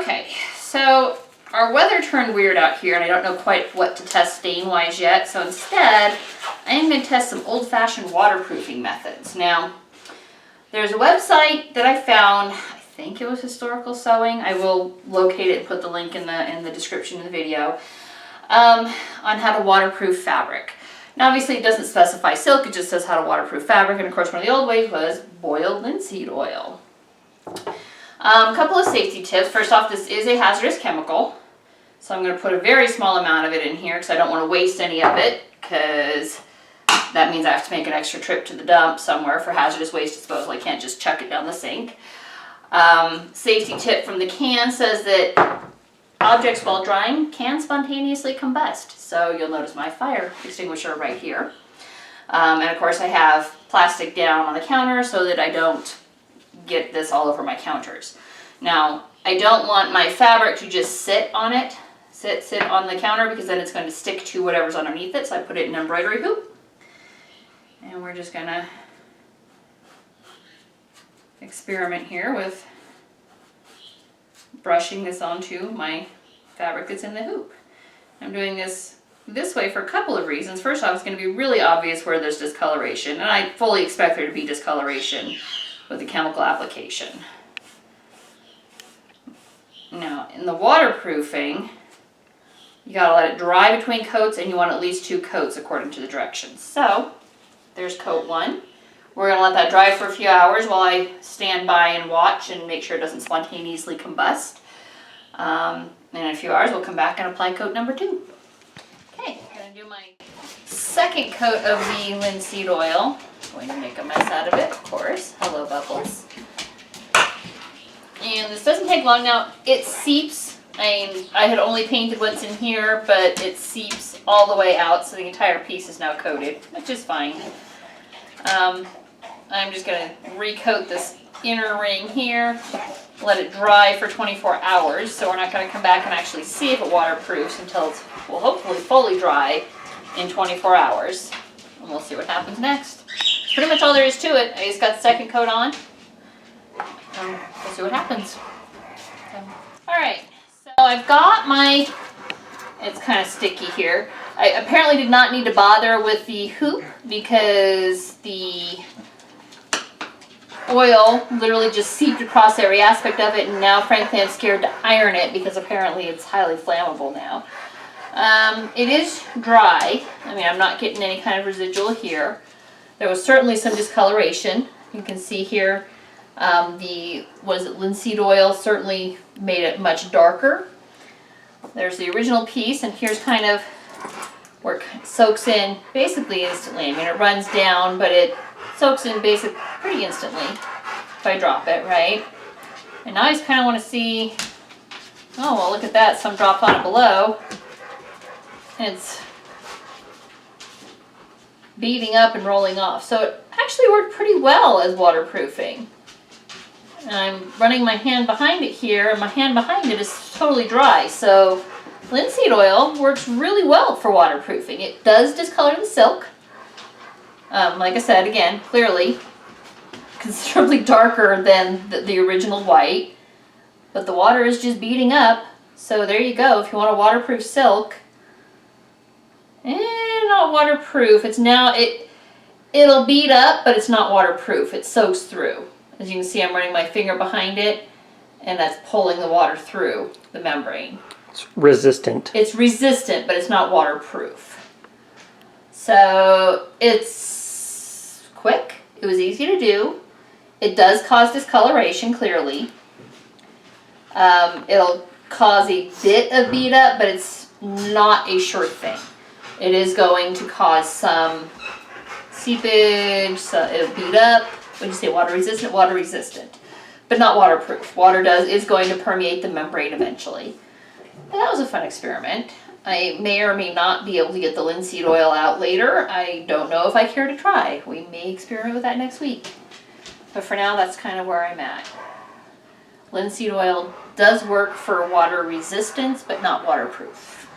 Okay, so our weather turned weird out here, and I don't know quite what to test stain-wise yet, so instead, I am going to test some old-fashioned waterproofing methods. Now, there's a website that I found, I think it was Historical Sewing. I will locate it and put the link in the description of the video, on how to waterproof fabric. Now, obviously, it doesn't specify silk, it just says how to waterproof fabric, and of course, one of the old ways was boiled linseed oil. A couple of safety tips. First off, this is a hazardous chemical, so I'm going to put a very small amount of it in here because I don't want to waste any of it, because that means I have to make an extra trip to the dump somewhere for hazardous waste disposal. I can't just chuck it down the sink. Safety tip from the can says that objects while drying can spontaneously combust. So you'll notice my fire extinguisher right here. And of course I have plastic down on the counter so that I don't get this all over my counters. Now, I don't want my fabric to just sit on it, sit on the counter, because then it's going to stick to whatever's underneath it. So I put it in an embroidery hoop. And we're just going to experiment here with brushing this onto my fabric that's in the hoop. I'm doing this way for a couple of reasons. First off, it's going to be really obvious where there's discoloration, and I fully expect there to be discoloration with the chemical application. Now, in the waterproofing, you gotta let it dry between coats, and you want at least 2 coats according to the directions. So, there's coat 1. We're gonna let that dry for a few hours while I stand by and watch and make sure it doesn't spontaneously combust. And in a few hours, we'll come back and apply coat number 2. Okay, I'm gonna do my second coat of the linseed oil. Going to make a mess out of it, of course. Hello, bubbles. And this doesn't take long. Now, it seeps. I had only painted what's in here, but it seeps all the way out, so the entire piece is now coated, which is fine. I'm just going to recoat this inner ring here, let it dry for 24 hours, so we're not going to come back and actually see if it waterproofs until it's, well, hopefully fully dry in 24 hours. And we'll see what happens next. Pretty much all there is to it. I just got the second coat on. We'll see what happens. Alright, so I've got my, it's kind of sticky here. I apparently did not need to bother with the hoop because the oil literally just seeped across every aspect of it, and now frankly I'm scared to iron it because apparently it's highly flammable now. It is dry. I mean, I'm not getting any kind of residual here. There was certainly some discoloration. You can see here linseed oil certainly made it much darker. There's the original piece, and here's kind of where it soaks in basically instantly. I mean, it runs down, but it soaks in basically pretty instantly if I drop it, right? And now I just kind of want to see, oh, well, look at that. Some dropped on it below. It's beading up and rolling off. So it actually worked pretty well as waterproofing. And I'm running my hand behind it here, and my hand behind it is totally dry. So linseed oil works really well for waterproofing. It does discolor the silk. Like I said, again, clearly considerably darker than the original white. But the water is just beading up. So there you go. If you want a waterproof silk, not waterproof. It's now, it'll bead up, but it's not waterproof. It soaks through. As you can see, I'm running my finger behind it, and that's pulling the water through the membrane. It's resistant. It's resistant, but it's not waterproof. So it's quick. It was easy to do. It does cause discoloration, clearly. It'll cause a bit of bead up, but it's not a sure thing. It is going to cause some seepage, so it'll bead up. When you say water resistant? Water resistant, but not waterproof. Water is going to permeate the membrane eventually. And that was a fun experiment. I may or may not be able to get the linseed oil out later. I don't know if I care to try. We may experiment with that next week. But for now, that's kind of where I'm at. Linseed oil does work for water resistance, but not waterproof.